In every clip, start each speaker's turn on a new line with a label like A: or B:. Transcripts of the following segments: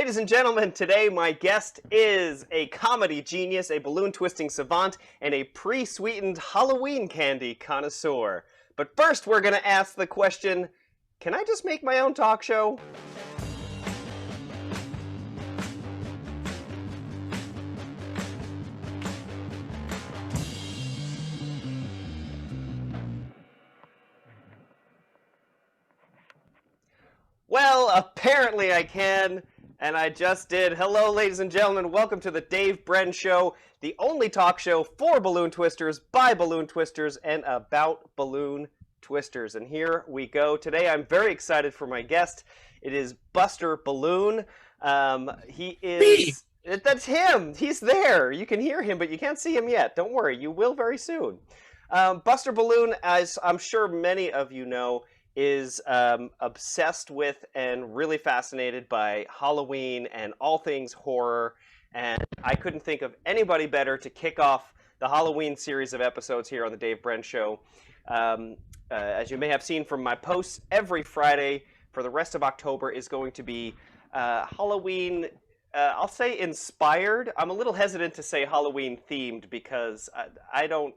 A: Ladies and gentlemen, today my guest is a comedy genius, a balloon twisting savant, and a pre-sweetened Halloween candy connoisseur. But first we're going to ask the question, can I just make my own talk show? Well, apparently I can, and I just did. Hello, ladies and gentlemen. Welcome to the Dave Brenn Show, the only talk show for balloon twisters, by balloon twisters, and about balloon twisters. And here we go. Today I'm very excited for my guest. It is Buster Balloon. He is... That's him. He's there. You can hear him, but you can't see him yet. Don't worry. You will very soon. Buster Balloon, as I'm sure many of you know, is obsessed with and really fascinated by Halloween and all things horror, and I couldn't think of anybody better to kick off the Halloween series of episodes here on the Dave Brenn Show. As you may have seen from my posts, every Friday for the rest of October is going to be Halloween, I'll say inspired. I'm a little hesitant to say Halloween themed because I don't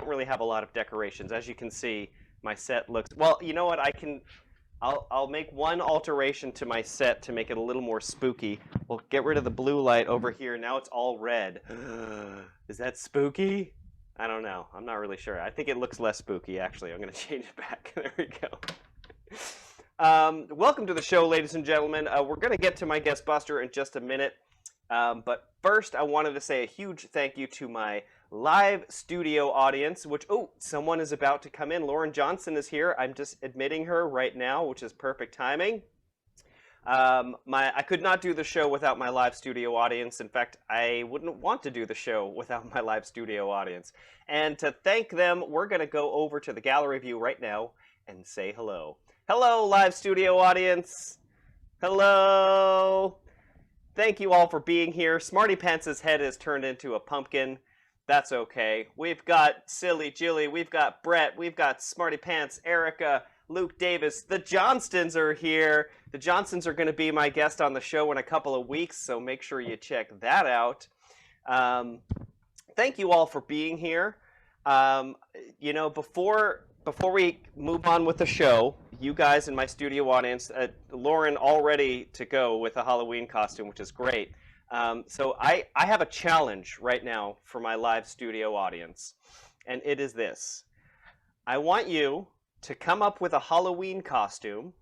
A: really have a lot of decorations. As you can see, my set looks, well, you know what, I'll make one alteration to my set to make it a little more spooky. We'll get rid of the blue light over here. Now it's all red. Is that spooky? I don't know. I'm not really sure. I think it looks less spooky, actually. I'm going to change it back. There we go. Welcome to the show, ladies and gentlemen. We're going to get to my guest Buster in just a minute. But first, I wanted to say a huge thank you to my live studio audience, which, oh, someone is about to come in. Lauren Johnson is here. I'm just admitting her right now, which is perfect timing. I could not do the show without my live studio audience. In fact, I wouldn't want to do the show without my live studio audience. And to thank them, we're going to go over to the gallery view right now and say hello. Hello, live studio audience. Hello. Thank you all for being here. Smarty Pants' head is turned into a pumpkin. That's okay. We've got Silly Jilly, we've got Brett, we've got Smarty Pants, Erica, Luke Davis. The Johnstons are here. The Johnstons are going to be my guest on the show in a couple of weeks, so make sure you check that out. Thank you all for being here. You know, before we move on with the show, you guys in my studio audience, Lauren all ready to go with a Halloween costume, which is great. So I have a challenge right now for my live studio audience, and it is this. I want you to come up with a Halloween costume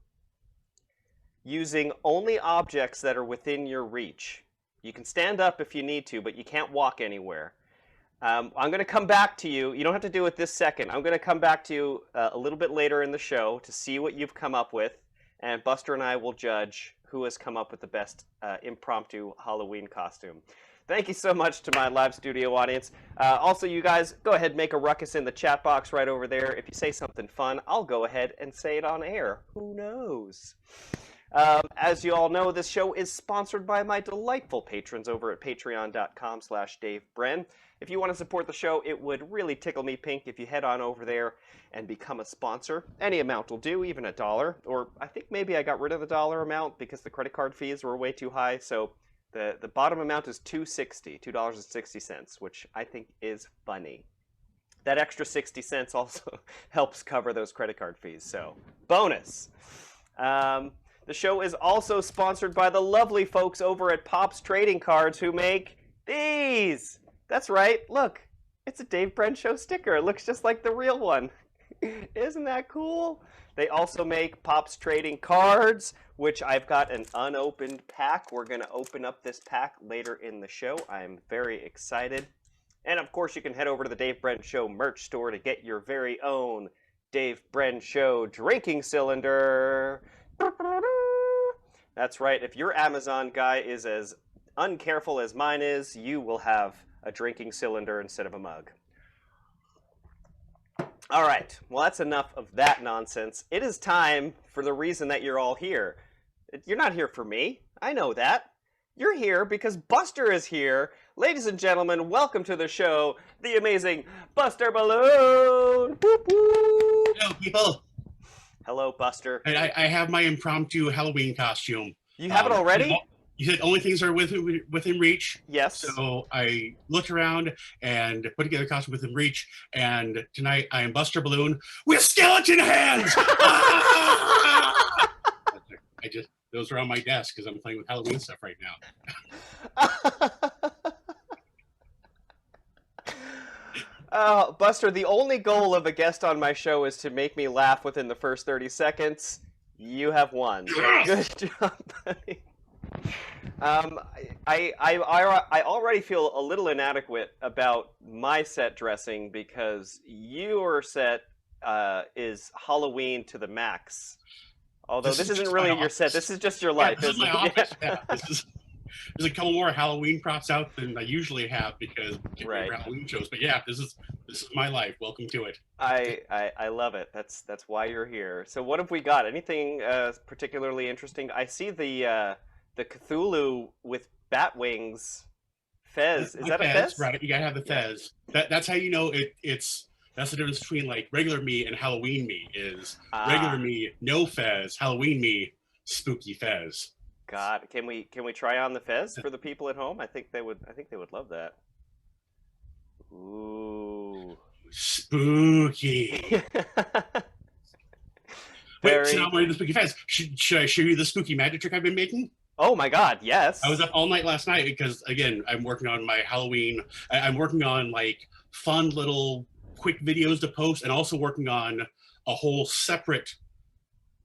A: using only objects that are within your reach. You can stand up if you need to, but you can't walk anywhere. I'm going to come back to you. You don't have to do it this second. I'm going to come back to you a little bit later in the show to see what you've come up with, and Buster and I will judge who has come up with the best impromptu Halloween costume. Thank you so much to my live studio audience. Also, you guys, go ahead and make a ruckus in the chat box right over there. If you say something fun, I'll go ahead and say it on air. Who knows? As you all know, this show is sponsored by my delightful patrons over at patreon.com/DaveBrenn. If you want to support the show, it would really tickle me pink if you head on over there and become a sponsor. Any amount will do, even $1. Or I think maybe I got rid of the dollar amount because the credit card fees were way too high. So the bottom amount is $2.60, which I think is funny. That extra 60 cents also helps cover those credit card fees. So bonus. The show is also sponsored by the lovely folks over at Pop's Trading Cards who make these. That's right. Look, it's a Dave Brenn Show sticker. It looks just like the real one. Isn't that cool? They also make Pop's Trading Cards, which I've got an unopened pack. We're going to open up this pack later in the show. I'm very excited. And of course, you can head over to the Dave Brenn Show merch store to get your very own Dave Brenn Show drinking cylinder. That's right. If your Amazon guy is as uncareful as mine is, you will have a drinking cylinder instead of a mug. All right. Well, that's enough of that nonsense. It is time for the reason that you're all here. You're not here for me. I know that. You're here because Buster is here. Ladies and gentlemen, welcome to the show, the amazing Buster Balloon. Whoop, whoop.
B: Hello, people.
A: Hello, Buster.
B: I have my impromptu Halloween costume.
A: You have it already?
B: You said only things are within reach.
A: Yes.
B: So I looked around and put together a costume within reach. And tonight I am Buster Balloon with skeleton hands. Ah! Those are on my desk because I'm playing with Halloween stuff right
A: now. Buster, the only goal of a guest on my show is to make me laugh within the first 30 seconds. You have won.
B: Yes!
A: Good job, buddy. I already feel a little inadequate about my set dressing because your set is Halloween to the max. Although this isn't really your set. This is just your life.
B: This is my office. Yeah. There's a couple more Halloween props out than I usually have because
A: right.
B: Halloween shows. But yeah, this is my life. Welcome to it.
A: I love it. That's why you're here. So what have we got? Anything particularly interesting? I see the Cthulhu with bat wings fez. Is that a fez?
B: Right. You gotta have the fez. That's how you know it's. That's the difference between like regular me and Halloween me is regular me, no fez, Halloween me, spooky fez.
A: God, can we try on the fez for the people at home? I think they would love that. Ooh.
B: Spooky. Wait, so now I'm wearing the spooky fez. Should I show you the spooky magic trick I've been making?
A: Oh my God, yes.
B: I was up all night last night because again, I'm working on my Halloween. I'm working on like fun little quick videos to post and also working on a whole separate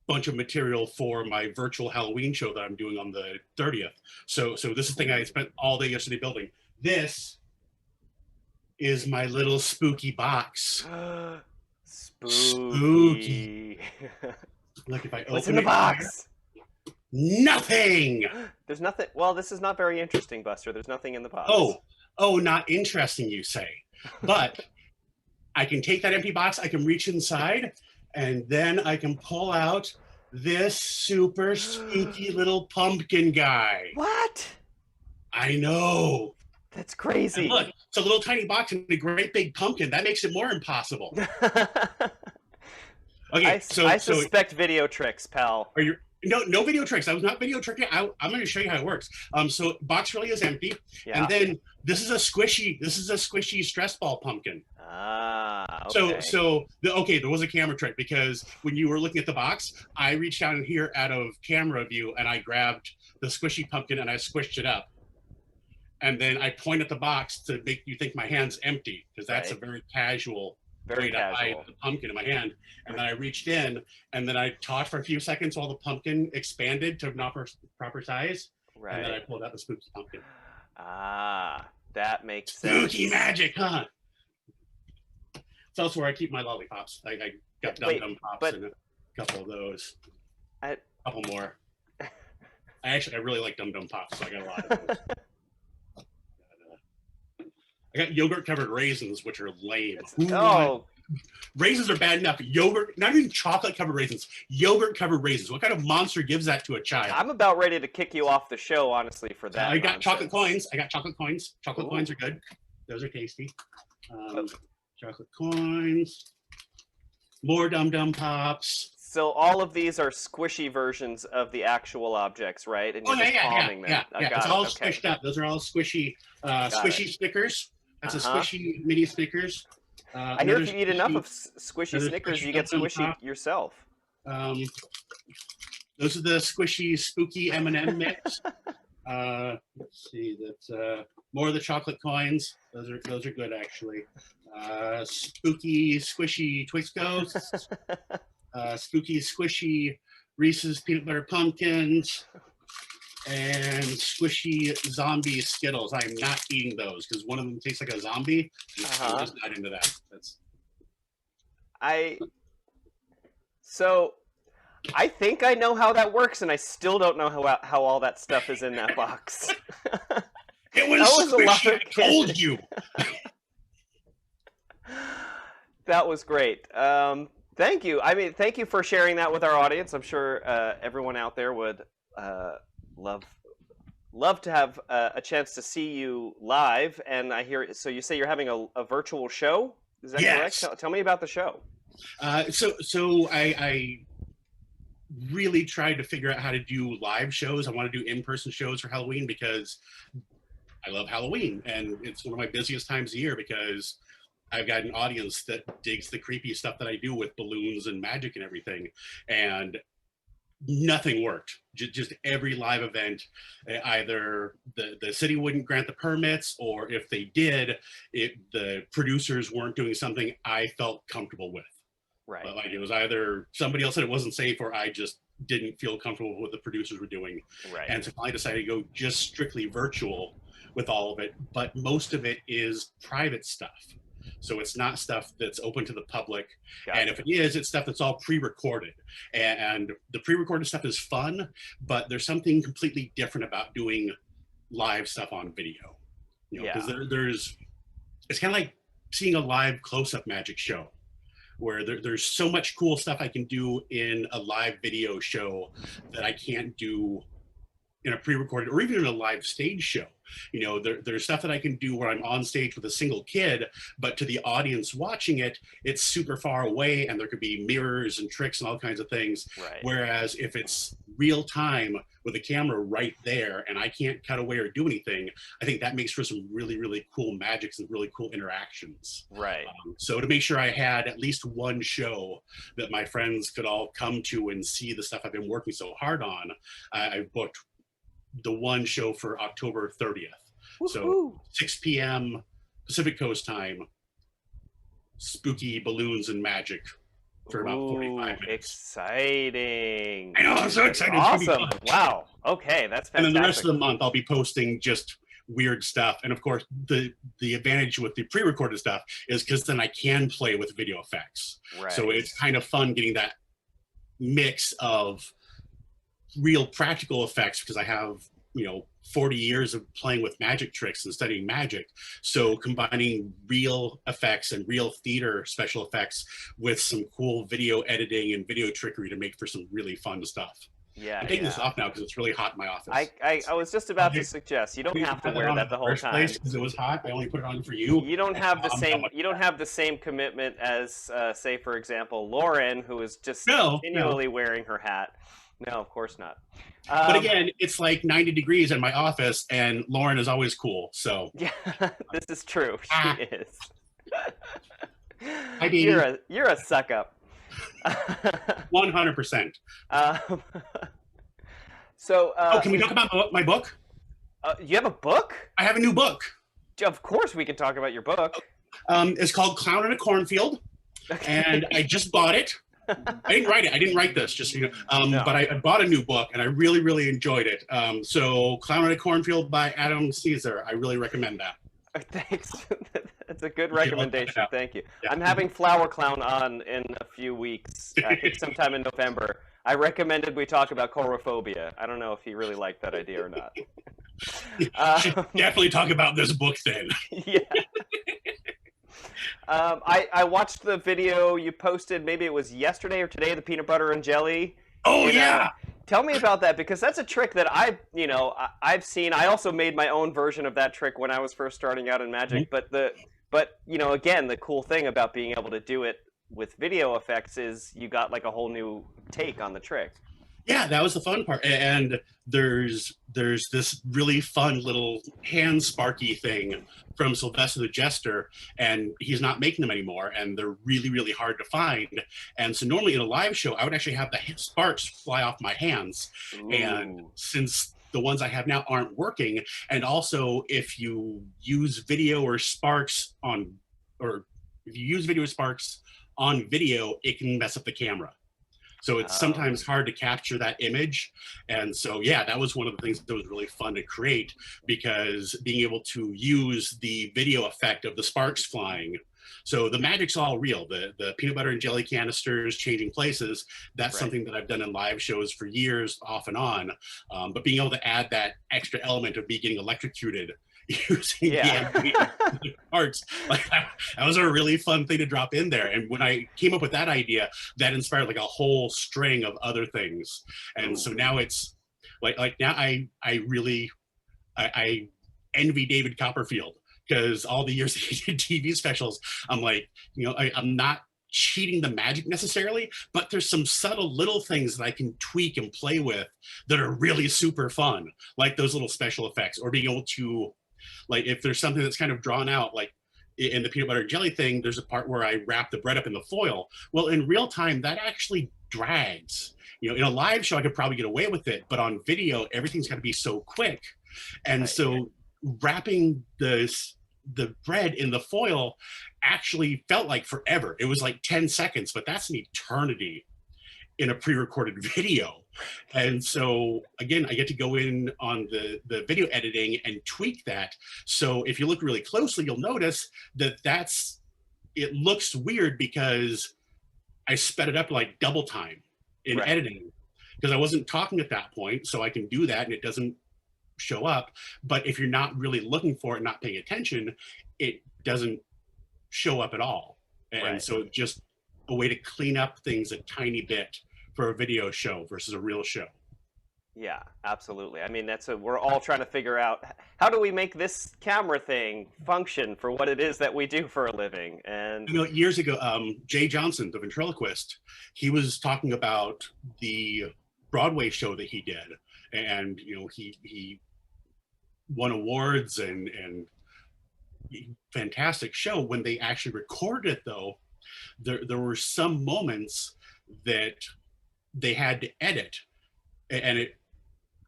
B: bunch of material for my virtual Halloween show that I'm doing on the 30th. So this is the thing I spent all day yesterday building. This is my little spooky box.
A: Spooky.
B: Look, if I open
A: What's in the box?
B: Nothing.
A: There's nothing. Well, this is not very interesting, Buster. There's nothing in the box.
B: Oh, not interesting, you say. But I can take that empty box, I can reach inside, and then I can pull out this super spooky little pumpkin guy.
A: What?
B: I know.
A: That's crazy.
B: And look, it's a little tiny box and a great big pumpkin. That makes it more impossible. Okay,
A: I suspect video tricks, pal.
B: Are you? No video tricks. I was not video tricking. I'm going to show you how it works. So box really is empty, and then this is a squishy stress ball pumpkin.
A: Okay.
B: So there was a camera trick because when you were looking at the box, I reached down here out of camera view and I grabbed the squishy pumpkin and I squished it up, and then I point at the box to make you think my hand's empty because that's a very casual. Very to hide the pumpkin in my hand, and then I reached in, and then I talked for a few seconds while the pumpkin expanded to proper size, and then I pulled out the spooky pumpkin.
A: That makes sense.
B: Spooky magic, huh? It's also where I keep my lollipops. I got Dum Dum Pops and a couple of those. A couple more. I really like Dum Dum Pops, so I got a lot of those. I got yogurt covered raisins, which are lame. Raisins are bad enough. Yogurt, not even chocolate covered raisins. Yogurt covered raisins. What kind of monster gives that to a child?
A: I'm about ready to kick you off the show, honestly, for that.
B: I got chocolate coins. Chocolate coins are good. Those are tasty. Chocolate coins. More Dum Dum Pops.
A: So all of these are squishy versions of the actual objects, right? And you're just palming them.
B: It's all squished up. Those are all squishy, squishy Snickers. That's a squishy mini Snickers.
A: I hear if you eat enough of squishy Snickers, you get squishy yourself.
B: Those are the squishy, spooky M&M mix. Let's see. That's more of the chocolate coins. Those are good actually. Spooky, squishy Twix Ghosts. Spooky, squishy Reese's peanut butter pumpkins. And squishy zombie Skittles. I'm not eating those because one of them tastes like a zombie. I'm just not into that.
A: So I think I know how that works, and I still don't know how all that stuff is in that box.
B: It was squishy. I told you.
A: That was great. Thank you. I mean, thank you for sharing that with our audience. I'm sure everyone out there would love to have a chance to see you live. And I hear, so you say you're having a virtual show? Is that correct? Tell me about the show.
B: So I really tried to figure out how to do live shows. I want to do in-person shows for Halloween because I love Halloween, and it's one of my busiest times of year because I've got an audience that digs the creepy stuff that I do with balloons and magic and everything. And nothing worked. Just every live event, either the city wouldn't grant the permits, or if they did, the producers weren't doing something I felt comfortable with.
A: Right.
B: But like it was either somebody else said it wasn't safe, or I just didn't feel comfortable with what the producers were doing.
A: Right.
B: And so I decided to go just strictly virtual with all of it. But most of it is private stuff. So it's not stuff that's open to the public.
A: Gotcha.
B: And if it is, it's stuff that's all pre-recorded. And the pre-recorded stuff is fun, but there's something completely different about doing live stuff on video. You know, because there's it's kind of like seeing a live close-up magic show, where there's so much cool stuff I can do in a live video show that I can't do in a pre-recorded or even in a live stage show. You know, there's stuff that I can do where I'm on stage with a single kid, but to the audience watching it, it's super far away, and there could be mirrors and tricks and all kinds of things.
A: Right.
B: Whereas if it's real time with a camera right there and I can't cut away or do anything, I think that makes for some really, really cool magics and really cool interactions.
A: Right.
B: So to make sure I had at least one show that my friends could all come to and see the stuff I've been working so hard on, I booked the one show for October 30th. Woo-hoo. So 6 p.m. Pacific Coast time, spooky balloons and magic for about 45 minutes.
A: Exciting.
B: I know, I'm so excited.
A: Awesome. Wow. Okay, that's fantastic.
B: And then the rest of the month, I'll be posting just weird stuff. And of course, the advantage with the pre-recorded stuff is because then I can play with video effects.
A: Right.
B: So it's kind of fun getting that mix of real practical effects, because I have, 40 years of playing with magic tricks and studying magic. So combining real effects and real theater special effects with some cool video editing and video trickery to make for some really fun stuff.
A: Yeah,
B: I'm taking this off now because it's really hot in my office.
A: I was just about to suggest you don't have to wear that the whole time.
B: Because it was hot, I only put it on for you.
A: You don't have the same. You don't have the same commitment as, say, for example, Lauren, who is just continually wearing her hat. No, of course not.
B: But again, it's like 90 degrees in my office, and Lauren is always cool. So
A: yeah, this is true. She is.
B: I mean,
A: you're a suck up.
B: 100%.
A: So,
B: can we talk about my book?
A: You have a book?
B: I have a new book.
A: Of course, we can talk about your book.
B: It's called Clown in a Cornfield, and I just bought it. I didn't write it. I didn't write this, just so you know.
A: No.
B: But I bought a new book, and I really, really enjoyed it. So, Clown in a Cornfield by Adam Caesar. I really recommend that.
A: Thanks. That's a good recommendation. Thank you.
B: Yeah.
A: I'm having Flower Clown on in a few weeks. I think sometime in November. I recommended we talk about chorophobia. I don't know if he really liked that idea or not.
B: Should definitely talk about this book then.
A: Yeah. I watched the video you posted, maybe it was yesterday or today, the peanut butter and jelly.
B: Oh, yeah.
A: Tell me about that, because that's a trick that I've seen. I also made my own version of that trick when I was first starting out in Magic. Mm-hmm. But again, the cool thing about being able to do it with video effects is you got like a whole new take on the trick.
B: Yeah, that was the fun part. And there's this really fun little hand sparky thing from Sylvester the Jester, and he's not making them anymore, and they're really, really hard to find. And so normally in a live show, I would actually have the sparks fly off my hands. Ooh. And since the ones I have now aren't working, and also if you use video or sparks on, or if you use video sparks on video, it can mess up the camera. So it's sometimes hard to capture that image. And so, yeah, that was one of the things that was really fun to create, because being able to use the video effect of the sparks flying. So the magic's all real. The peanut butter and jelly canisters changing places, that's something that I've done in live shows for years off and on. But being able to add that extra element of me getting electrocuted using the parts, like that was a really fun thing to drop in there. And when I came up with that idea, that inspired like a whole string of other things. And so now it's like now I really envy David Copperfield, because all the years that he did TV specials, I'm like, I'm not cheating the magic necessarily, but there's some subtle little things that I can tweak and play with that are really super fun, like those little special effects, or being able to, like, if there's something that's kind of drawn out, like in the peanut butter and jelly thing, there's a part where I wrap the bread up in the foil. Well, in real time, that actually drags. You know, in a live show, I could probably get away with it, but on video, everything's got to be so quick. And so wrapping the bread in the foil actually felt like forever. It was like 10 seconds, but that's an eternity in a pre-recorded video. And so again, I get to go in on the video editing and tweak that. So if you look really closely, you'll notice that it looks weird because I sped it up like double time in editing, because I wasn't talking at that point. So I can do that and it doesn't show up. But if you're not really looking for it, not paying attention, it doesn't show up at all. And so it's just a way to clean up things a tiny bit for a video show versus a real show.
A: Yeah, absolutely. I mean, we're all trying to figure out, how do we make this camera thing function for what it is that we do for a living? And
B: you know, years ago, Jay Johnson, the ventriloquist, he was talking about the Broadway show that he did, and you know, he won awards and fantastic show. When they actually recorded it, though, there were some moments that they had to edit, and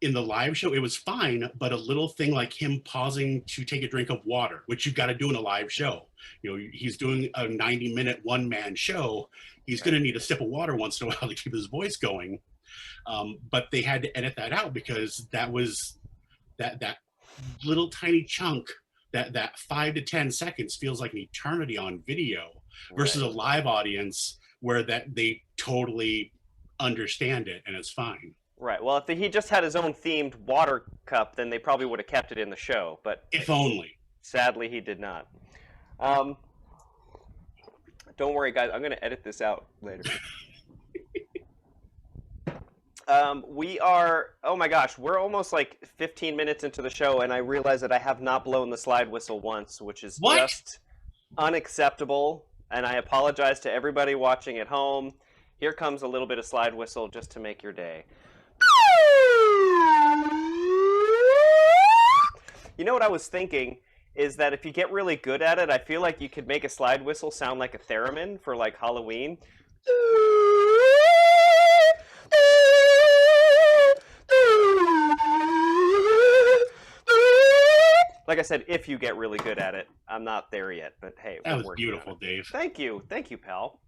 B: in the live show it was fine, but a little thing like him pausing to take a drink of water, which you've got to do in a live show. You know, he's doing a 90-minute one-man show. He's going to need a sip of water once in a while to keep his voice going. But they had to edit that out because that was that little tiny chunk, that 5 to 10 seconds feels like an eternity on video versus a live audience where that they totally understand it and it's fine.
A: Right. Well, if he just had his own themed water cup, then they probably would have kept it in the show. But
B: if only. Sadly,
A: he did not. Don't worry, guys. I'm going to edit this out later. Oh my gosh, we're almost like 15 minutes into the show, and I realize that I have not blown the slide whistle once, which is just unacceptable. And I apologize to everybody watching at home. Here comes a little bit of slide whistle just to make your day. You know what I was thinking is that if you get really good at it, I feel like you could make a slide whistle sound like a theremin for like Halloween. Like I said, if you get really good at it. I'm not there yet, but hey,
B: that was beautiful, Dave.
A: Thank you, pal.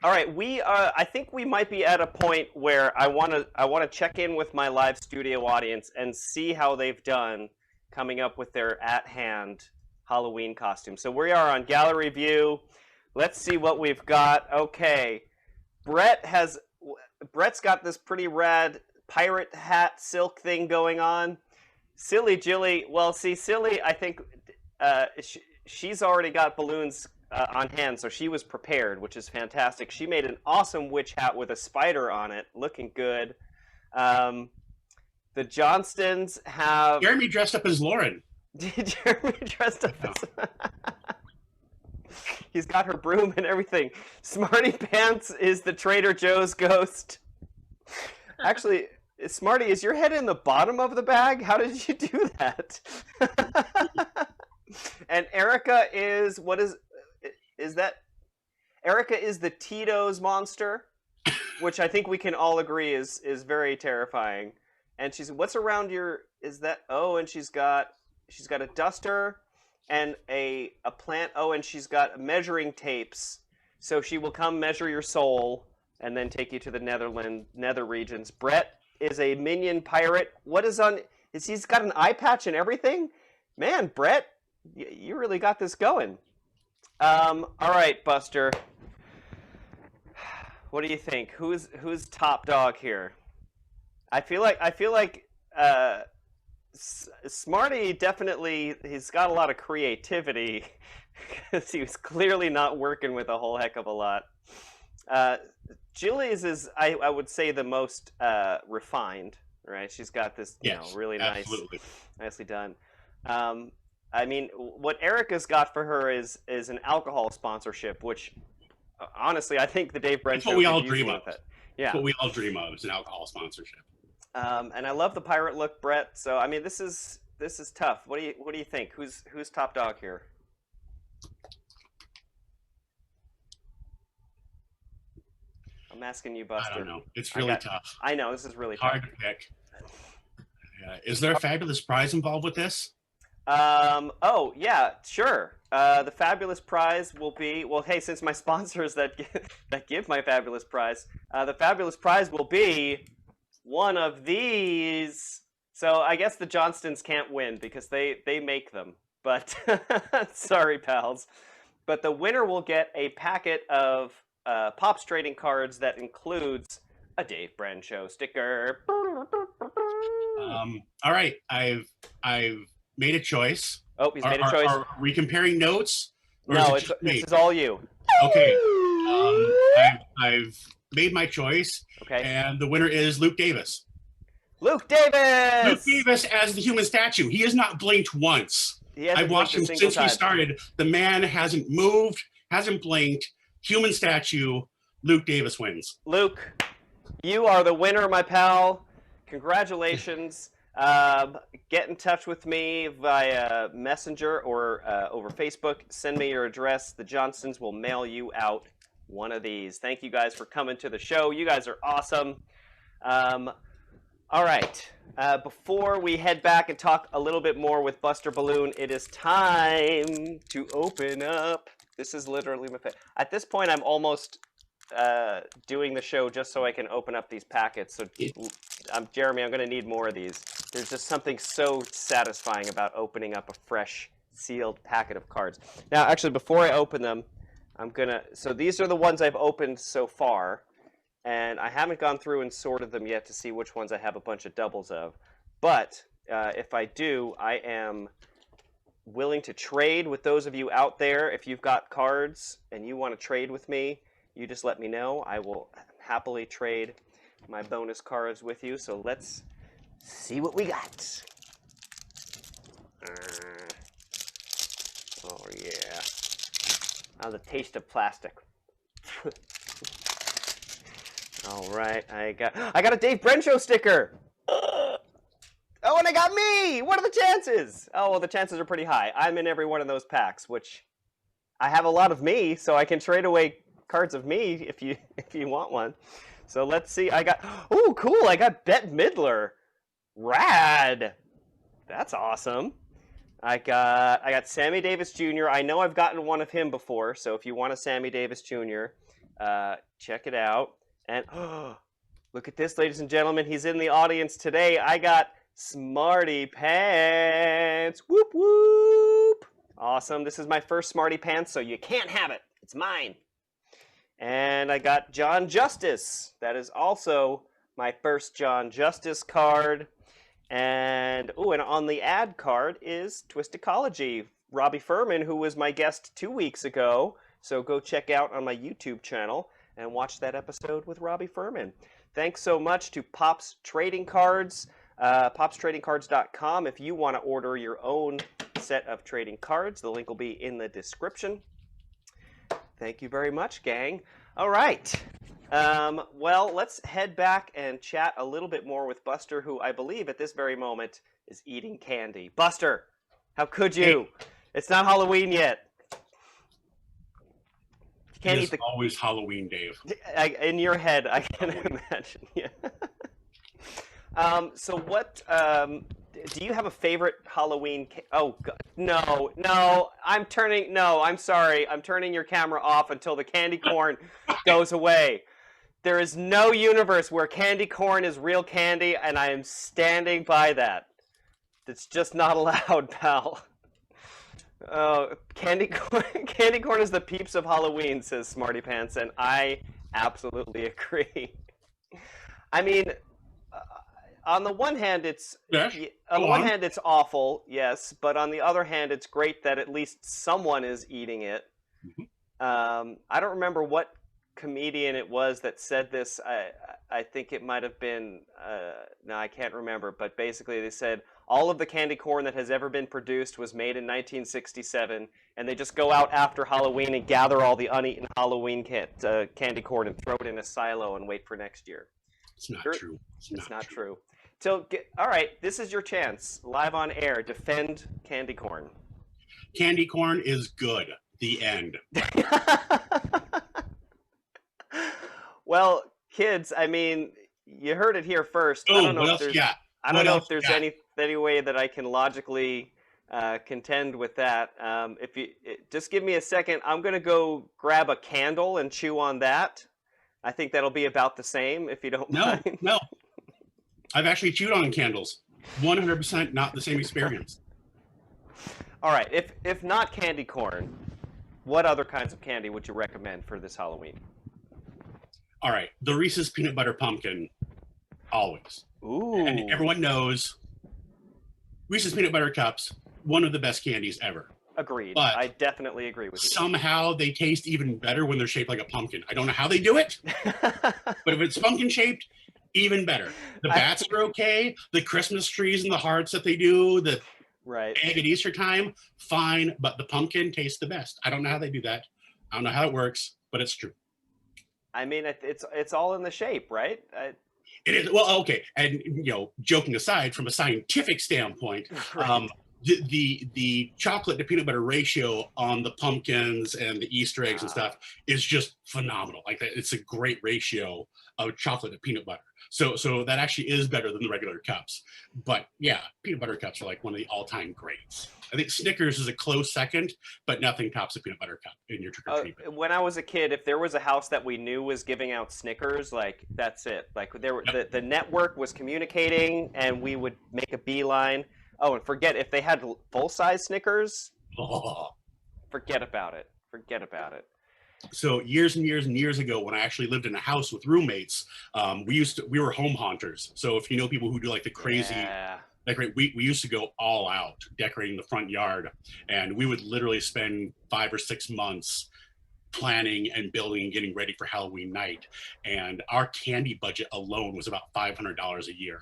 A: All right, I think we might be at a point where I want to check in with my live studio audience and see how they've done coming up with their at-hand Halloween costume. So we are on gallery view. Let's see what we've got. Okay, Brett's got this pretty rad pirate hat silk thing going on. Silly Jilly, well, see, Silly, I think she's already got balloons on hand, so she was prepared, which is fantastic. She made an awesome witch hat with a spider on it, looking good. The Johnstons have...
B: Jeremy dressed up as Lauren.
A: Jeremy dressed up as... He's got her broom and everything. Smarty Pants is the Trader Joe's ghost. Actually, Smarty, is your head in the bottom of the bag? How did you do that? And Erica is... What is that? Erica is the Tito's monster, which I think we can all agree is very terrifying. And she's, what's around your, is that, oh, and she's got a duster and a plant. Oh, and she's got measuring tapes. So she will come measure your soul and then take you to the nether regions. Brett is a minion pirate. What is on, he's got an eye patch and everything? Man, Brett, you really got this going. All right, Buster. What do you think? Who's top dog here? I feel like Smarty definitely, he's got a lot of creativity because he was clearly not working with a whole heck of a lot. Jilly's is, I would say, the most refined, right? She's got this, you know, really nice, nicely done. I mean, what Erica's got for her is an alcohol sponsorship, which honestly, I think the Dave Brenn
B: That's what
A: Show
B: we
A: could
B: all
A: use
B: dream
A: one
B: of.
A: of it.
B: That's
A: Yeah.
B: what we all dream of, is an alcohol sponsorship.
A: And I love the pirate look, Brett. So I mean, this is tough. What do you think? Who's top dog here? I'm asking you, Buster.
B: I don't know. It's really tough.
A: I know this is really
B: hard
A: tough.
B: to pick. Is there a fabulous prize involved with this?
A: Oh yeah, sure. The fabulous prize will be, well, hey, since my sponsors that give my fabulous prize, the fabulous prize will be one of these. So I guess the Johnstons can't win because they make them. But sorry, pals. But the winner will get a packet of Pops trading cards that includes a Dave Brenn Show sticker.
B: All right, I've made a choice.
A: Oh, he's made a choice.
B: Are we comparing notes? Or
A: No,
B: is it just
A: this is all you.
B: Okay. I've made my choice.
A: Okay.
B: And the winner is Luke Davis.
A: Luke Davis!
B: Luke Davis as the human statue. He has not blinked once. I've watched him since we started. The man hasn't moved, hasn't blinked. Human statue. Luke Davis wins.
A: Luke, you are the winner, my pal. Congratulations. Get in touch with me via Messenger or over Facebook. Send me your address. The Johnstons will mail you out one of these. Thank you guys for coming to the show. You guys are awesome. All right. Before we head back and talk a little bit more with Buster Balloon, it is time to open up. This is literally my favorite. At this point, I'm almost doing the show just so I can open up these packets. So, Jeremy, I'm going to need more of these. There's just something so satisfying about opening up a fresh, sealed packet of cards. Now, actually, before I open them, so these are the ones I've opened so far. And I haven't gone through and sorted them yet to see which ones I have a bunch of doubles of. But if I do, I am willing to trade with those of you out there. If you've got cards and you want to trade with me, you just let me know. I will happily trade my bonus cards with you. So let's see what we got. Oh, yeah. Oh, the taste of plastic. All right, I got a Dave Brenn Show sticker. Oh, and I got me. What are the chances? Oh, well, the chances are pretty high. I'm in every one of those packs, which I have a lot of me, so I can trade away cards of me if you want one. So let's see. Oh, cool. I got Bette Midler. Rad. That's awesome. I got Sammy Davis Jr. I know I've gotten one of him before, so if you want a Sammy Davis Jr., check it out. And look at this, ladies and gentlemen. He's in the audience today. I got Smarty Pants. Whoop, whoop. Awesome. This is my first Smarty Pants, so you can't have it. It's mine. And I got John Justice. That is also my first John Justice card. And on the ad card is Twisticology. Robbie Furman, who was my guest 2 weeks ago. So go check out on my YouTube channel and watch that episode with Robbie Furman. Thanks so much to Pops Trading Cards, popstradingcards.com. If you want to order your own set of trading cards, the link will be in the description. Thank you very much, gang. All right. Well, let's head back and chat a little bit more with Buster, who I believe at this very moment is eating candy. Buster, how could you? Hey. It's not Halloween yet. You can't eat
B: always Halloween, Dave.
A: In your head, I can imagine. Yeah. So what? Do you have a favorite Halloween? Oh God, no! I'm sorry. I'm turning your camera off until the candy corn goes away. There is no universe where candy corn is real candy, and I am standing by that. It's just not allowed, pal. Oh, candy corn is the peeps of Halloween, says Smarty Pants, and I absolutely agree. I mean, on the one hand, it's awful, yes, but on the other hand, it's great that at least someone is eating it. Mm-hmm. I don't remember what comedian it was that said this. I think it might have been no, I can't remember, but basically they said all of the candy corn that has ever been produced was made in 1967, and they just go out after Halloween and gather all the uneaten Halloween candy corn and throw it in a silo and wait for next year.
B: It's not true.
A: It's not true. So, all right, this is your chance, live on air. Defend candy corn.
B: Candy corn is good. The end.
A: Well, kids, I mean, you heard it here first.
B: Oh, what else you got?
A: I don't know if there's any way that I can logically contend with that. If you just give me a second, I'm gonna go grab a candle and chew on that. I think that'll be about the same, if you don't mind.
B: No. I've actually chewed on candles. 100% not the same experience.
A: All right, if not candy corn, what other kinds of candy would you recommend for this Halloween?
B: All right, the Reese's Peanut Butter Pumpkin, always.
A: Ooh.
B: And everyone knows Reese's Peanut Butter Cups, one of the best candies ever.
A: Agreed.
B: But
A: I definitely agree with you.
B: Somehow they taste even better when they're shaped like a pumpkin. I don't know how they do it, but if it's pumpkin shaped, even better. The bats are okay. The Christmas trees and the hearts that they do, the egg at Easter time, fine. But the pumpkin tastes the best. I don't know how they do that. I don't know how it works, but it's true.
A: I mean, it's all in the shape, right?
B: It is. Well, okay. And, joking aside, from a scientific standpoint, the chocolate to peanut butter ratio on the pumpkins and the Easter eggs and stuff is just phenomenal. Like, it's a great ratio of chocolate to peanut butter. So that actually is better than the regular cups. But yeah, peanut butter cups are like one of the all-time greats. I think Snickers is a close second, but nothing tops a peanut butter cup in your trick-or-treat.
A: When I was a kid, if there was a house that we knew was giving out Snickers, like, that's it. Like, the network was communicating, and we would make a beeline. Oh, and forget, if they had full-size Snickers, forget about it. Forget about it.
B: So years and years and years ago, when I actually lived in a house with roommates, we were home haunters. So if you know people who do like the crazy, we used to go all out decorating the front yard, and we would literally spend 5 or 6 months planning and building and getting ready for Halloween night. And our candy budget alone was about $500 a year.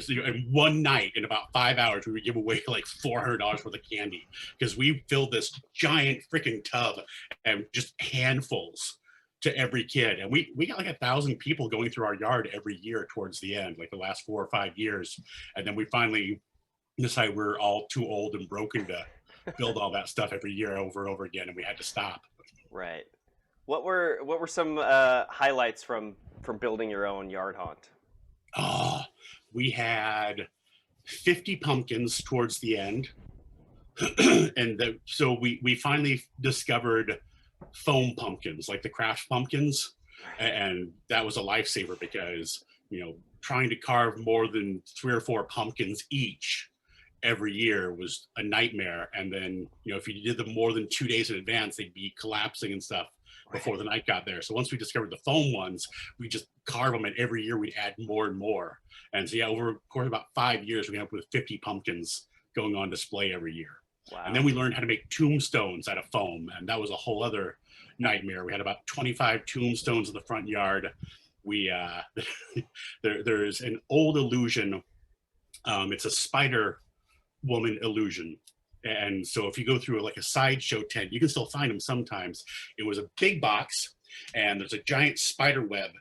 B: In one night, in about 5 hours, we would give away like $400 worth of candy, because we filled this giant freaking tub and just handfuls to every kid. And we got like 1,000 people going through our yard every year towards the end, like the last 4 or 5 years. And then we finally decided we're all too old and broken to build all that stuff every year over and over again, and we had to stop.
A: Right. What were some highlights from building your own yard haunt?
B: Oh, we had 50 pumpkins towards the end. And so we finally discovered foam pumpkins, like the craft pumpkins. And that was a lifesaver, because, trying to carve more than 3 or 4 pumpkins each every year was a nightmare. And then, if you did them more than 2 days in advance, they'd be collapsing and stuff before the night got there. So once we discovered the foam ones, we just carve them, and every year we'd add more and more. And so over the course of about 5 years, we ended up with 50 pumpkins going on display every year. Wow. And then we learned how to make tombstones out of foam, and that was a whole other nightmare. We had about 25 tombstones in the front yard. We there's an old illusion. It's a spider woman illusion. And so if you go through like a sideshow tent, you can still find them sometimes. It was a big box, and there's a giant spider web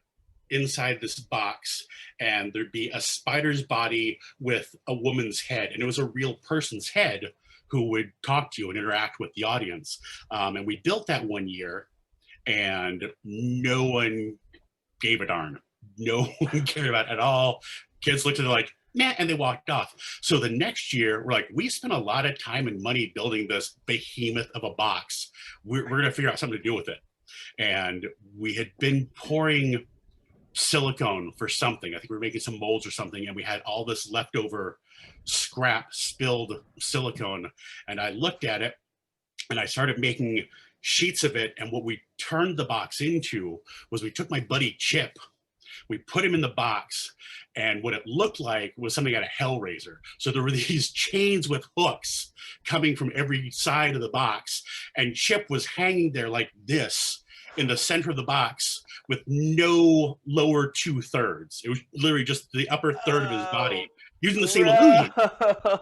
B: inside this box, and there'd be a spider's body with a woman's head, and it was a real person's head who would talk to you and interact with the audience. And we built that one year, and no one gave a darn. No one cared about it at all. Kids looked at it like, meh, and they walked off. So the next year, we're like, we spent a lot of time and money building this behemoth of a box. We're going to figure out something to do with it. And we had been pouring silicone for something. I think we were making some molds or something, and we had all this leftover scrap spilled silicone. And I looked at it, and I started making sheets of it. And what we turned the box into was, we took my buddy Chip, we put him in the box, and what it looked like was something out of Hellraiser. So there were these chains with hooks coming from every side of the box, and Chip was hanging there like this in the center of the box with no lower 2/3. It was literally just the upper third of his body using the same illusion.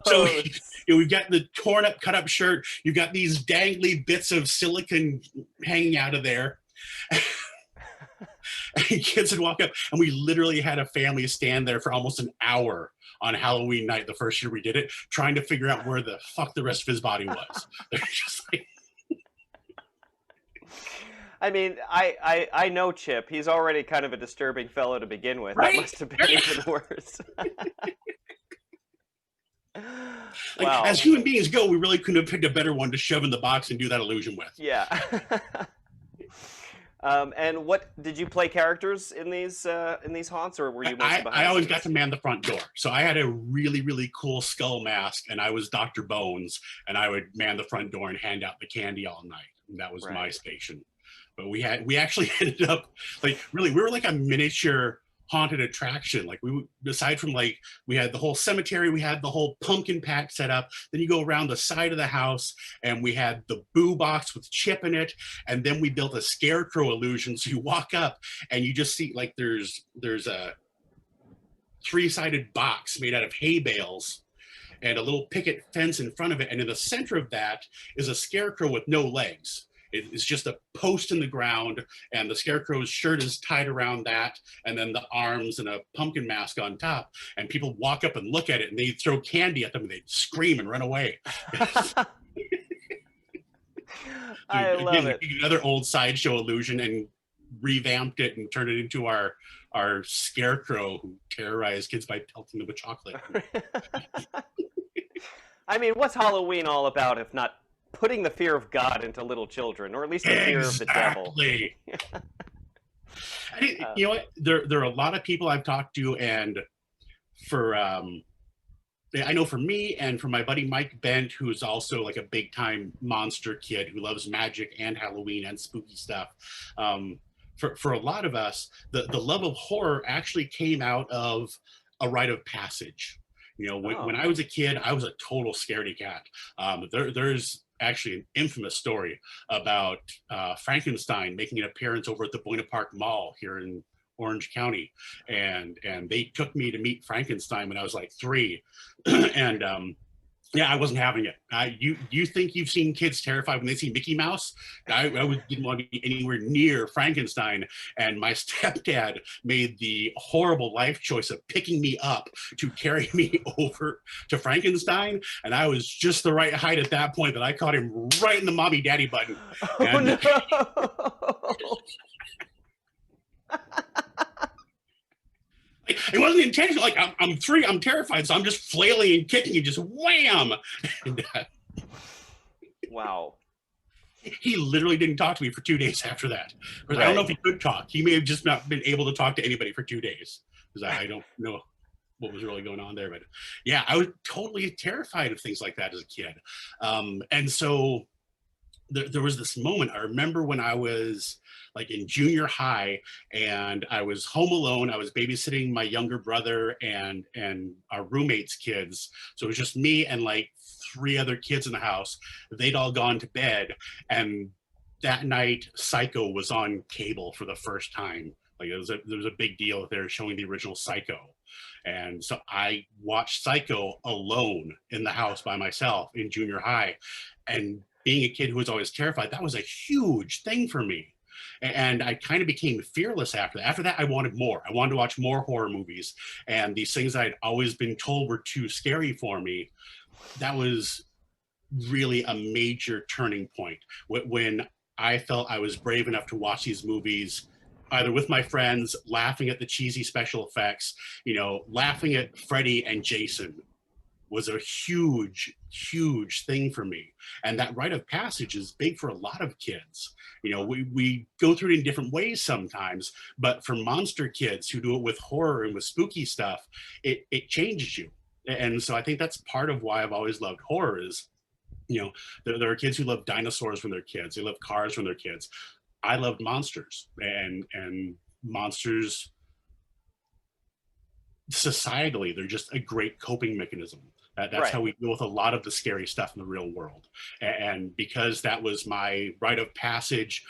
B: So
A: Gross.
B: we've got the torn up, cut up shirt. You've got these dangly bits of silicon hanging out of there. And kids would walk up, and we literally had a family stand there for almost an hour on Halloween night, the first year we did it, trying to figure out where the fuck the rest of his body was. They're just like,
A: I mean, I know Chip. He's already kind of a disturbing fellow to begin with. That
B: right?
A: must have been even worse.
B: Like,
A: Wow.
B: as human beings go, we really couldn't have picked a better one to shove in the box and do that illusion with.
A: Yeah. And what did you play characters in these haunts, or were you mostly behind?
B: I always
A: scenes?
B: got to man the front door, so I had a really really cool skull mask, and I was Dr. Bones, and I would man the front door and hand out the candy all night. And that was
A: Right.
B: my station. But we actually ended up like really we were like a miniature haunted attraction. Like we aside from like we had the whole cemetery, we had the whole pumpkin patch set up. Then you go around the side of the house, and we had the boo box with Chip in it, and then we built a scarecrow illusion. So you walk up and you just see like there's a three-sided box made out of hay bales and a little picket fence in front of it, and in the center of that is a scarecrow with no legs. It's just a post in the ground, and the scarecrow's shirt is tied around that, and then the arms and a pumpkin mask on top. And people walk up and look at it, and they throw candy at them, and they scream and run away.
A: I love it.
B: Another old sideshow illusion, and revamped it and turned it into our scarecrow who terrorized kids by pelting them with chocolate.
A: I mean, what's Halloween all about if not putting the fear of God into little children, or at least the fear of the devil?
B: You know what? There are a lot of people I've talked to, and for I know for me and for my buddy Mike Bent, who's also like a big time monster kid who loves magic and Halloween and spooky stuff. For a lot of us, the love of horror actually came out of a rite of passage. You know, when I was a kid, I was a total scaredy cat. There's actually an infamous story about Frankenstein making an appearance over at the Buena Park Mall here in Orange County, and they took me to meet Frankenstein when I was like 3, and yeah, I wasn't having it. You think you've seen kids terrified when they see Mickey Mouse? I didn't want to be anywhere near Frankenstein, and my stepdad made the horrible life choice of picking me up to carry me over to Frankenstein, and I was just the right height at that point that I caught him right in the mommy daddy button.
A: Oh
B: And,
A: no!
B: it wasn't intentional. Like I'm 3, I'm terrified, so I'm just flailing and kicking and just wham. And,
A: Wow.
B: he literally didn't talk to me for 2 days after that. I don't know if he could talk. He may have just not been able to talk to anybody for 2 days, because I don't know what was really going on there. But yeah, I was totally terrified of things like that as a kid. And so there was this moment. I remember when I was like in junior high, and I was home alone. I was babysitting my younger brother and our roommates' kids. So it was just me and like 3 other kids in the house. They'd all gone to bed, and that night Psycho was on cable for the first time. Like there was a big deal that they were showing the original Psycho. And so I watched Psycho alone in the house by myself in junior high. And being a kid who was always terrified, that was a huge thing for me. And I kind of became fearless after that. After that, I wanted more. I wanted to watch more horror movies. And these things I'd always been told were too scary for me, that was really a major turning point. When I felt I was brave enough to watch these movies, either with my friends, laughing at the cheesy special effects, laughing at Freddy and Jason was a huge, huge thing for me. And that rite of passage is big for a lot of kids. We go through it in different ways sometimes, but for monster kids who do it with horror and with spooky stuff, it changes you. And so I think that's part of why I've always loved horror is, there are kids who love dinosaurs when they're kids. They love cars when they're kids. I loved monsters, and monsters societally, they're just a great coping mechanism. That's right. How we deal with a lot of the scary stuff in the real world. And because that was my rite of passage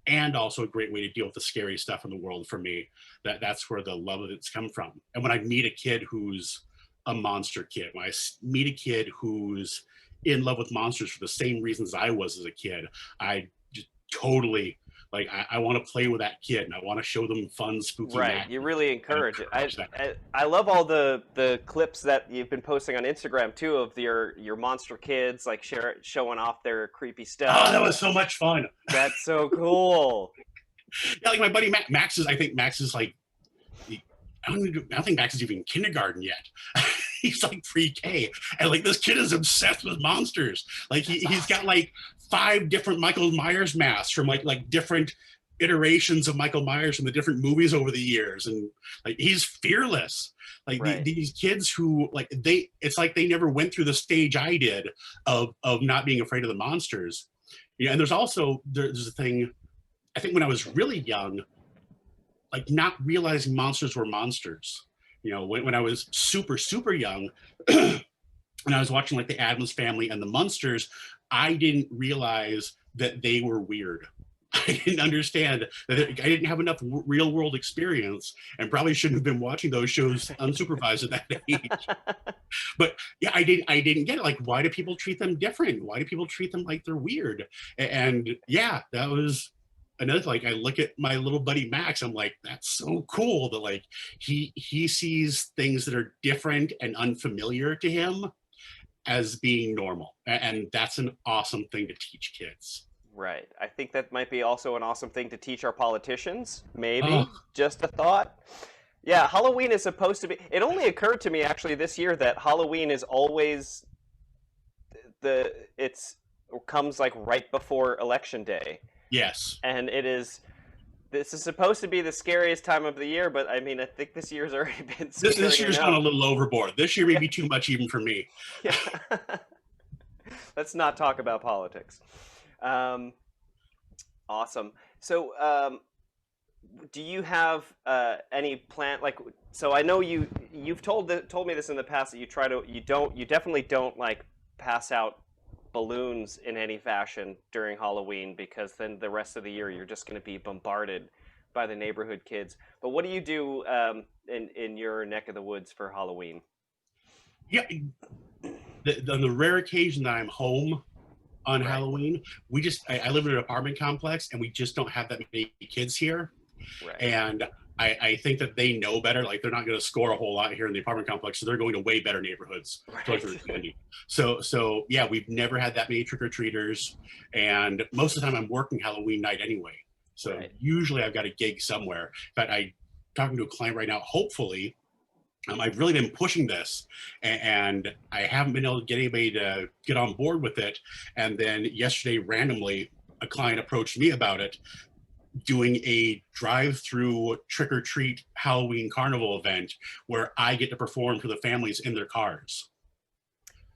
B: and also a great way to deal with the scary stuff in the world for me, that's where the love of it's come from. And when I meet a kid who's a monster kid, when I meet a kid who's in love with monsters for the same reasons I was as a kid, I just totally like I want to play with that kid and I want to show them fun, spooky
A: Right,
B: magic.
A: you really encourage it.
B: That.
A: I love all the clips that you've been posting on Instagram too of your monster kids like showing off their creepy
B: Oh, that
A: stuff.
B: was so much fun.
A: That's so cool.
B: Yeah, like my buddy Max is. I think Max is like. I don't think Max is even in kindergarten yet. He's like pre-K, and like this kid is obsessed with monsters. Like he's got like 5 different Michael Myers masks from like different iterations of Michael Myers from the different movies over the years, and like he's fearless. Like
A: Right.
B: these kids who like it's like they never went through the stage I did of not being afraid of the monsters. Yeah, and there's a thing. I think when I was really young, like not realizing monsters were monsters. You know, when I was super, super young, and I was watching like the Addams Family and the Munsters, I didn't realize that they were weird. I didn't understand that I didn't have enough real world experience and probably shouldn't have been watching those shows unsupervised at that age. But yeah, I didn't get it. Like, why do people treat them different? Why do people treat them like they're weird? And yeah, that was another, like, I look at my little buddy Max, I'm like, that's so cool that like he sees things that are different and unfamiliar to him as being normal. And that's an awesome thing to teach kids.
A: Right. I think that might be also an awesome thing to teach our politicians. Maybe.
B: Oh,
A: Just a thought. Yeah, Halloween is supposed to be. It only occurred to me actually this year that Halloween is always it's comes like right before Election Day.
B: yes.
A: And this is supposed to be the scariest time of the year, but I mean, I think this year's already been scary
B: This year's
A: enough.
B: gone a little overboard. This year may be too much even for me.
A: Yeah. Let's not talk about politics. Awesome. So, do you have any plan? Like, so I know you've told me this in the past that you definitely don't like pass out balloons in any fashion during Halloween because then the rest of the year you're just going to be bombarded by the neighborhood kids. But what do you do in your neck of the woods for Halloween?
B: Yeah, on the rare occasion that I'm home on
A: Right.
B: Halloween, I live in an apartment complex and we just don't have that many kids here.
A: Right.
B: And I think that they know better. Like they're not going to score a whole lot here in the apartment complex, so they're going to way better neighborhoods.
A: Right.
B: So yeah, we've never had that many trick or treaters, and most of the time I'm working Halloween night anyway. So
A: Right.
B: usually I've got a gig somewhere. In fact, I'm talking to a client right now. Hopefully, I've really been pushing this, and I haven't been able to get anybody to get on board with it. And then yesterday, randomly, a client approached me about it, doing a drive-through trick-or-treat Halloween carnival event where I get to perform for the families in their cars.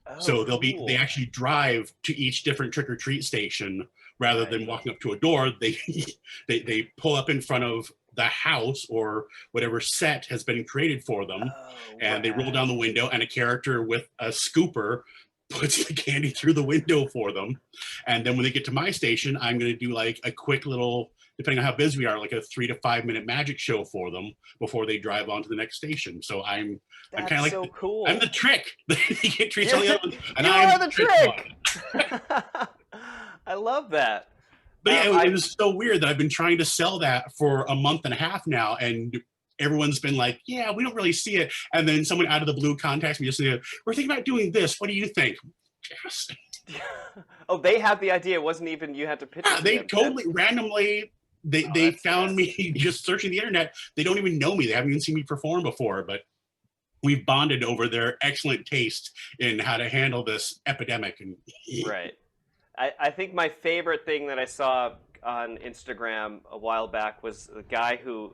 A: Oh,
B: So
A: cool.
B: they actually drive to each different trick-or-treat station rather
A: Right.
B: than walking up to a door. They pull up in front of the house or whatever set has been created for them,
A: Oh,
B: and they roll
A: right.
B: down the window, and a character with a scooper puts the candy through the window for them. And then when they get to my station, I'm going to do like a quick little, depending on how busy we are, like a 3 to 5 minute magic show for them before they drive on to the next station. So I'm kind
A: That's
B: of like
A: so cool.
B: I'm the trick. You get treats all the other ones, and
A: You
B: I'm
A: are the trick.
B: one.
A: I love that.
B: But yeah, it was so weird that I've been trying to sell that for a month and a half now, and everyone's been like, yeah, we don't really see it. And then someone out of the blue contacts me yesterday, we're thinking about doing this. What do you think? Yes.
A: Oh, they had the idea. It wasn't even you had to pitch
B: Yeah,
A: it to
B: they
A: them.
B: totally randomly, they
A: that's
B: found me just searching the internet. They don't even know me. They haven't even seen me perform before, but we've bonded over their excellent taste in how to handle this epidemic. And
A: Right. I think my favorite thing that I saw on Instagram a while back was the guy who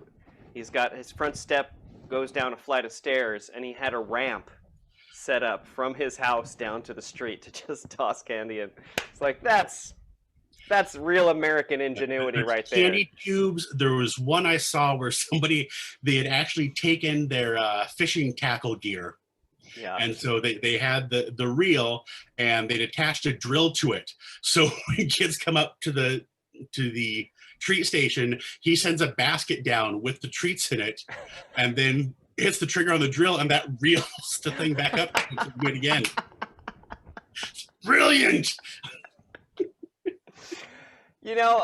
A: he's got his front step goes down a flight of stairs and he had a ramp set up from his house down to the street to just toss candy in. It's like that's real American ingenuity right there.
B: Candy tubes. There was one I saw where they had actually taken their fishing tackle gear.
A: Yeah.
B: And so they had the reel and they'd attached a drill to it. So when kids come up to the treat station, he sends a basket down with the treats in it, and then hits the trigger on the drill, and that reels the thing back up to do it again. Brilliant.
A: You know,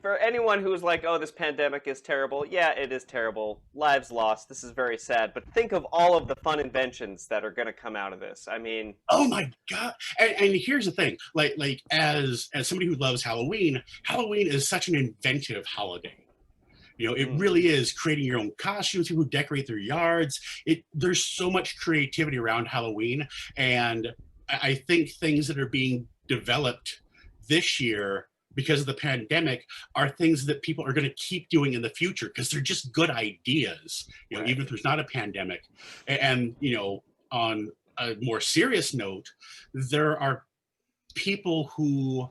A: for anyone who's like, oh, this pandemic is terrible, yeah, it is terrible. Lives lost. This is very sad. But think of all of the fun inventions that are going to come out of this. I mean,
B: oh my God. And here's the thing, like as somebody who loves Halloween, Halloween is such an inventive holiday. You know, it really is creating your own costumes, people who decorate their yards. There's so much creativity around Halloween. And I think things that are being developed this year because of the pandemic are things that people are going to keep doing in the future because they're just good ideas, you know,
A: right.
B: even if there's not a pandemic. And, you know, on a more serious note, there are people who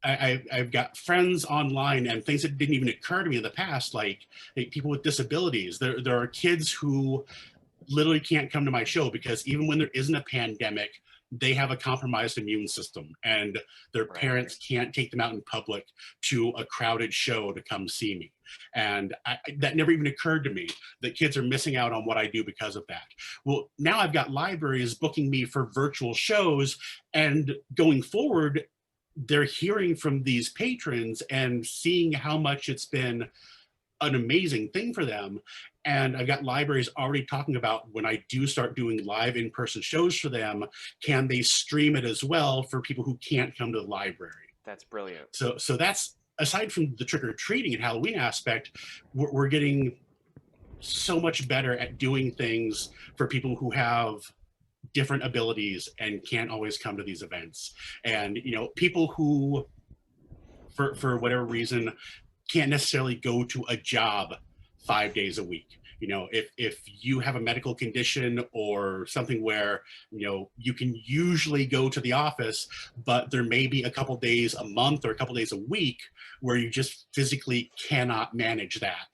B: I've got friends online and things that didn't even occur to me in the past, like people with disabilities. There are kids who literally can't come to my show because even when there isn't a pandemic, they have a compromised immune system and their parents can't take them out in public to a crowded show to come see me. And that never even occurred to me that kids are missing out on what I do because of that. Well, now I've got libraries booking me for virtual shows, and going forward, they're hearing from these patrons and seeing how much it's been an amazing thing for them. And I've got libraries already talking about when I do start doing live in-person shows for them, can they stream it as well for people who can't come to the library?
A: That's brilliant.
B: So that's, aside from the trick-or-treating and Halloween aspect, we're getting so much better at doing things for people who have different abilities and can't always come to these events. And, you know, people who, for whatever reason, can't necessarily go to a job 5 days a week. You know, if you have a medical condition or something where, you know, you can usually go to the office, but there may be a couple days a month or a couple days a week where you just physically cannot manage that.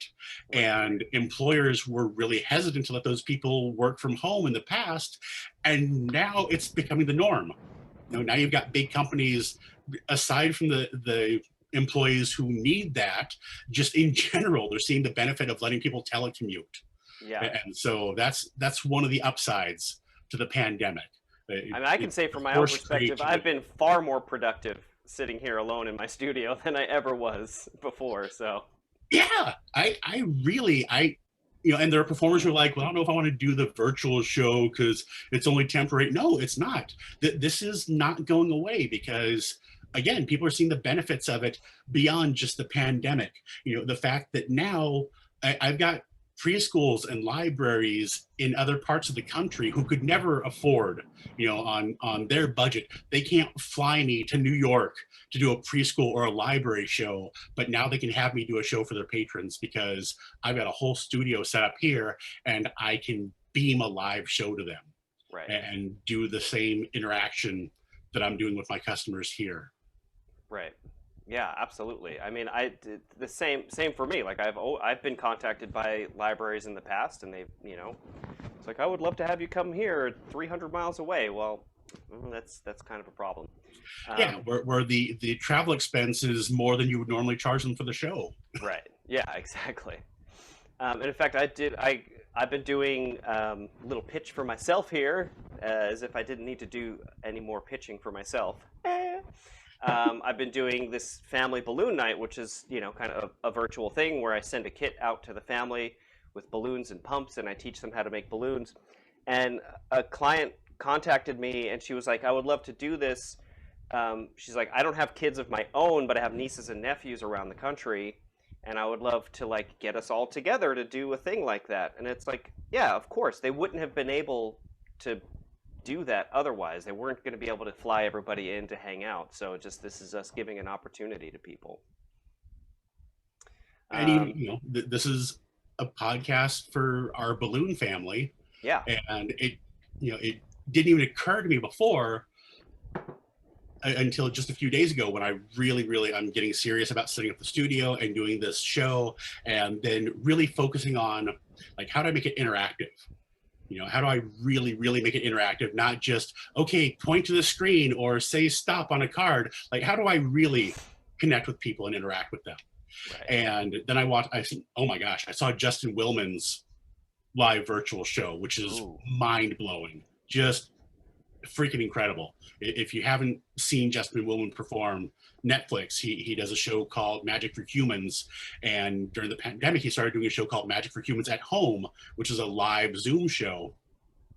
B: And employers were really hesitant to let those people work from home in the past. And now it's becoming the norm. You know, now you've got big companies, aside from the employees who need that, just in general, they're seeing the benefit of letting people telecommute.
A: Yeah.
B: And so that's one of the upsides to the pandemic.
A: I mean, I can say from my own perspective, I've been far more productive sitting here alone in my studio than I ever was before. So
B: yeah, I really, you know, and there are performers who are like, well, I don't know if I want to do the virtual show because it's only temporary. No, it's not. This is not going away because, again, people are seeing the benefits of it beyond just the pandemic. You know, the fact that now I've got preschools and libraries in other parts of the country who could never afford, you know, on their budget. They can't fly me to New York to do a preschool or a library show, but now they can have me do a show for their patrons because I've got a whole studio set up here and I can beam a live show to them and do the same interaction that I'm doing with my customers here.
A: Right. Yeah, absolutely. I mean, I did the same for me. Like I've been contacted by libraries in the past, and they, you know, it's like, I would love to have you come here 300 miles away. Well, that's kind of a problem.
B: Yeah, where the travel expense is more than you would normally charge them for the show.
A: Right. Yeah, exactly. And in fact, I've been doing a little pitch for myself here, as if I didn't need to do any more pitching for myself. I've been doing this family balloon night, which is, you know, kind of a virtual thing where I send a kit out to the family with balloons and pumps, and I teach them how to make balloons. And a client contacted me, and she was like, I would love to do this. She's like, I don't have kids of my own, but I have nieces and nephews around the country, and I would love to, like, get us all together to do a thing like that. And it's like, yeah, of course. They wouldn't have been able to do that otherwise. They weren't going to be able to fly everybody in to hang out. So just, this is us giving an opportunity to people.
B: And even, you know, this is a podcast for our balloon family.
A: Yeah.
B: And it, you know, it didn't even occur to me before until just a few days ago when I really, I'm getting serious about setting up the studio and doing this show, and then really focusing on, like, how do I make it interactive? You know, how do I really make it interactive? Not just, okay, point to the screen or say stop on a card. Like, how do I really connect with people and interact with them? Right. And then I said, oh my gosh, I saw Justin Willman's live virtual show, which is
A: Ooh.
B: mind-blowing. Just freaking incredible. If you haven't seen Justin Willman perform, Netflix, he does a show called Magic for Humans, and during the pandemic he started doing a show called Magic for Humans at Home, which is a live Zoom show,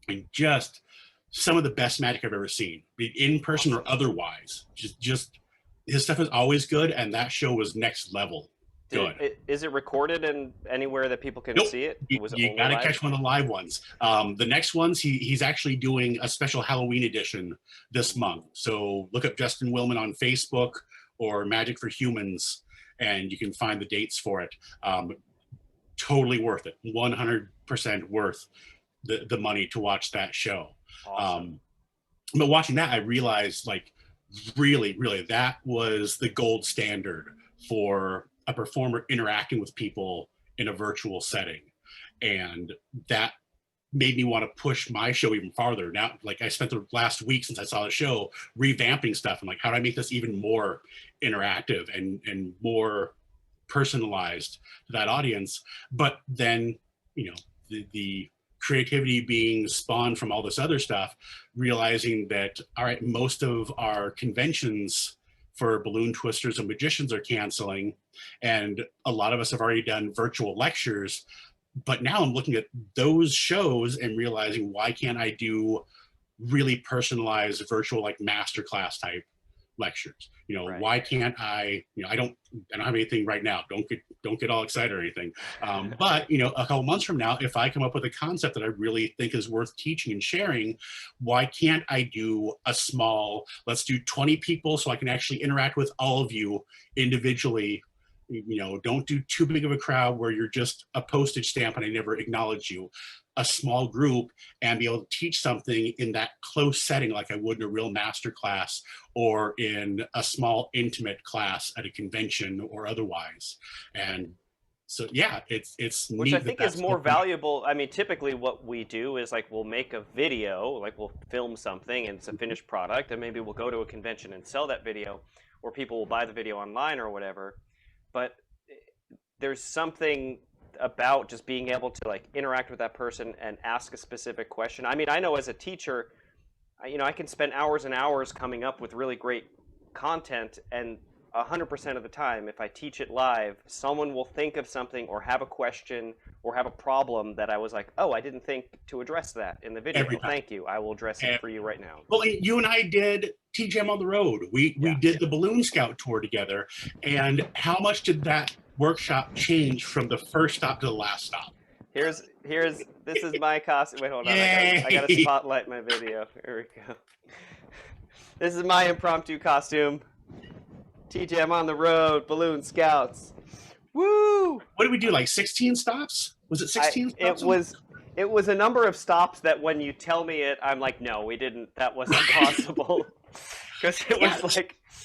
B: and just some of the best magic I've ever seen, be it in person or otherwise. Just his stuff is always good, and that show was next level good.
A: Is it recorded and anywhere that people can
B: Nope.
A: see it? Was it
B: You
A: only
B: got to
A: live?
B: catch one of the live ones. The next ones, he's actually doing a special Halloween edition this month. So look up Justin Willman on Facebook or Magic for Humans, and you can find the dates for it. Totally worth it. 100% worth the money to watch that show.
A: Awesome.
B: But watching that, I realized, like, really, that was the gold standard for a performer interacting with people in a virtual setting. And that made me want to push my show even farther. Now, like, I spent the last week since I saw the show revamping stuff. I'm like, how do I make this even more interactive and more personalized to that audience? But then, you know, the creativity being spawned from all this other stuff, realizing that, all right, most of our conventions for balloon twisters and magicians are canceling, and a lot of us have already done virtual lectures. But now I'm looking at those shows and realizing, why can't I do really personalized virtual, like, masterclass type lectures? You know, right. Why can't I, you know, I don't have anything right now. Don't get all excited or anything. But, you know, a couple months from now, if I come up with a concept that I really think is worth teaching and sharing, why can't I do a small, let's do 20 people so I can actually interact with all of you individually. You know, don't do too big of a crowd where you're just a postage stamp and I never acknowledge you. A small group, and be able to teach something in that close setting like I would in a real master class or in a small intimate class at a convention or otherwise. And so, yeah, it's
A: which I think is more valuable. I mean, typically what we do is, like, we'll make a video, like we'll film something and it's a finished product, and maybe we'll go to a convention and sell that video, or people will buy the video online or whatever. But there's something about just being able to, like, interact with that person and ask a specific question. I mean, I know as a teacher, you know, I can spend hours and hours coming up with really great content, and 100% of the time, if I teach it live, someone will think of something or have a question or have a problem that I was like, oh, I didn't think to address that in the video. Thank you. I will address it for you right now.
B: Well, you and I did TGM on the road. We did the Balloon Scout tour together. And how much did that workshop change from the first stop to the last stop?
A: This is my costume. Wait, hold on. I gotta spotlight my video. Here we go. This is my impromptu costume. TGM on the road, Balloon Scouts. Woo!
B: What did we do, like 16 stops? Was it 16 stops?
A: It was a number of stops that when you tell me it, I'm like, no, we didn't. That wasn't possible. Because it was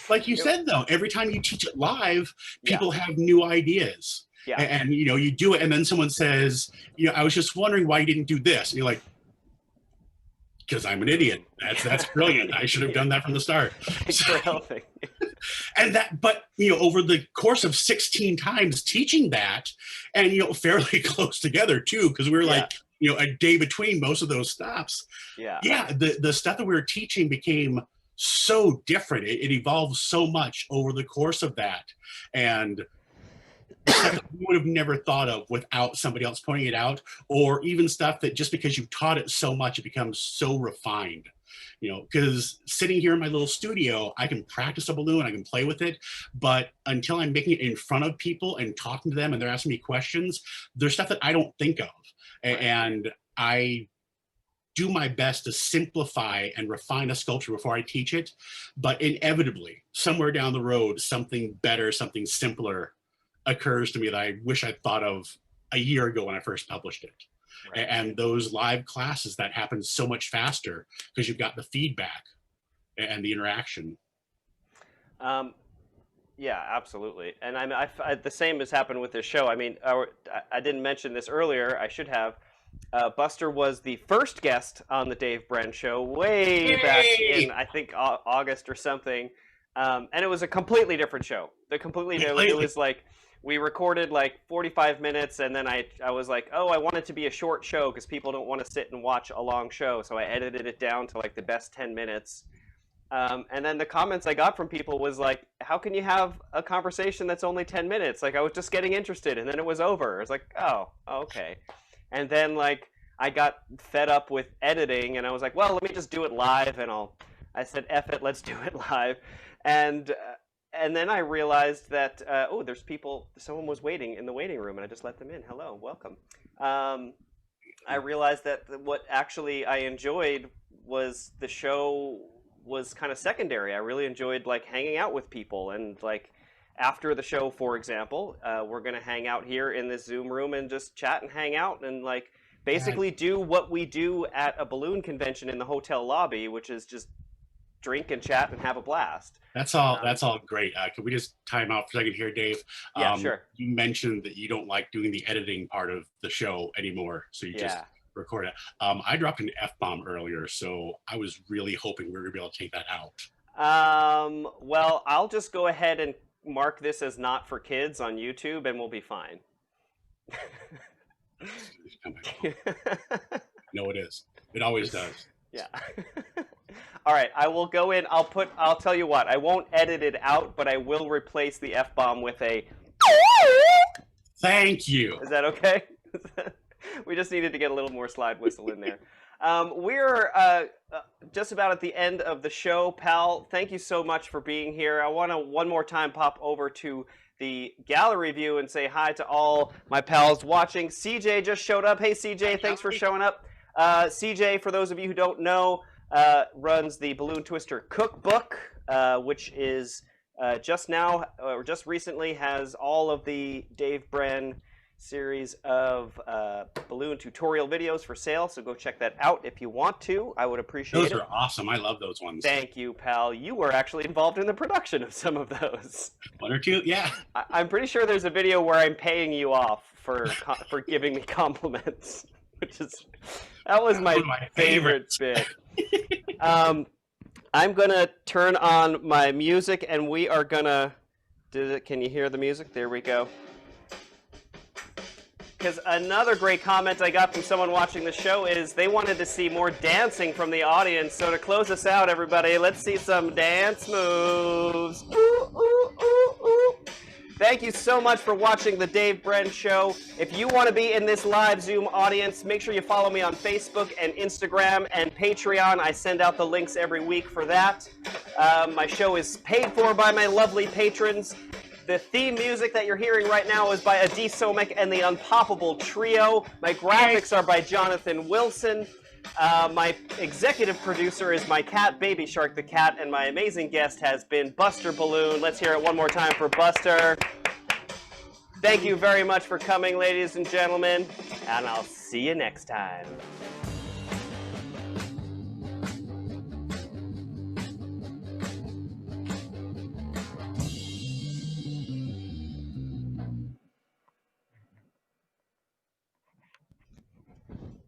B: like you said, though, every time you teach it live, people have new ideas. Yeah. And, you know, you do it, and then someone says, you know, I was just wondering why you didn't do this. And you're like, because I'm an idiot. That's brilliant. I should have done that from the start.
A: Thanks for helping.
B: And that, but, you know, over the course of 16 times teaching that, and, you know, fairly close together too, because we were like, you know, a day between most of those stops. Yeah. The stuff that we were teaching became so different. It evolved so much over the course of that. And stuff that we would have never thought of without somebody else pointing it out, or even stuff that just because you've taught it so much, it becomes so refined. You know, because sitting here in my little studio, I can practice a balloon, I can play with it, but until I'm making it in front of people and talking to them and they're asking me questions, there's stuff that I don't think of. And I do my best to simplify and refine a sculpture before I teach it, but inevitably, somewhere down the road, something better, something simpler occurs to me that I wish I'd thought of a year ago when I first published it. Right. And those live classes, that happen so much faster because you've got the feedback and the interaction.
A: Yeah, absolutely. And the same has happened with this show. I mean, I didn't mention this earlier. I should have. Buster was the first guest on the Dave Brenn Show way back in, I think, August or something. And it was a completely different show. It was like, we recorded like 45 minutes, and then I was like, oh, I want it to be a short show because people don't want to sit and watch a long show. So I edited it down to like the best 10 minutes. And then the comments I got from people was like, how can you have a conversation that's only 10 minutes? Like, I was just getting interested, and then it was over. I was like, oh, okay. And then, like, I got fed up with editing, and I was like, well, let me just do it live, and I said, F it, let's do it live. And then I realized that, oh, there's people, someone was waiting in the waiting room, and I just let them in. Hello, welcome. I realized that what actually I enjoyed was the show was kind of secondary. I really enjoyed like hanging out with people, and like after the show, for example, we're gonna hang out here in this Zoom room and just chat and hang out and like basically do what we do at a balloon convention in the hotel lobby, which is just drink and chat and have a blast.
B: That's all. That's all great. Can we just time out for a second here, Dave?
A: Yeah, sure.
B: You mentioned that you don't like doing the editing part of the show anymore, so you just record it. I dropped an F-bomb earlier, so I was really hoping we were going to be able to take that out.
A: Well, I'll just go ahead and mark this as not for kids on YouTube, and we'll be fine.
B: No, it is. It always does.
A: Yeah. All right, I will go in. I'll tell you what. I won't edit it out, but I will replace the F-bomb with a.
B: Thank you.
A: Is that okay? We just needed to get a little more slide whistle in there. We're just about at the end of the show, pal. Thank you so much for being here. I want to one more time pop over to the gallery view and say hi to all my pals watching. CJ just showed up. Hey, CJ, thanks for showing up. CJ, for those of you who don't know, runs the Balloon Twister Cookbook, which is just recently has all of the Dave Brenn series of balloon tutorial videos for sale, so go check that out if you want to. I would appreciate it.
B: Those are awesome. I love those ones.
A: Thank you, pal. You were actually involved in the production of some of those.
B: One or two, yeah.
A: I'm pretty sure there's a video where I'm paying you off for giving me compliments, that was my favorite bit. I'm gonna turn on my music, and we are gonna. Can you hear the music? There we go. Because another great comment I got from someone watching the show is they wanted to see more dancing from the audience. So to close us out, everybody, let's see some dance moves. Ooh, ooh, ooh, ooh. Thank you so much for watching the Dave Brenn Show. If you want to be in this live Zoom audience, make sure you follow me on Facebook and Instagram and Patreon. I send out the links every week for that. My show is paid for by my lovely patrons. The theme music that you're hearing right now is by Adi Somek and the Unpoppable Trio. My graphics are by Jonathan Wilson. My executive producer is my cat, Baby Shark the cat, and my amazing guest has been Buster Balloon. Let's hear it one more time for Buster. Thank you very much for coming, ladies and gentlemen, and I'll see you next time.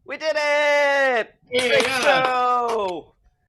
A: We did it!
B: Yeah.
A: Great show!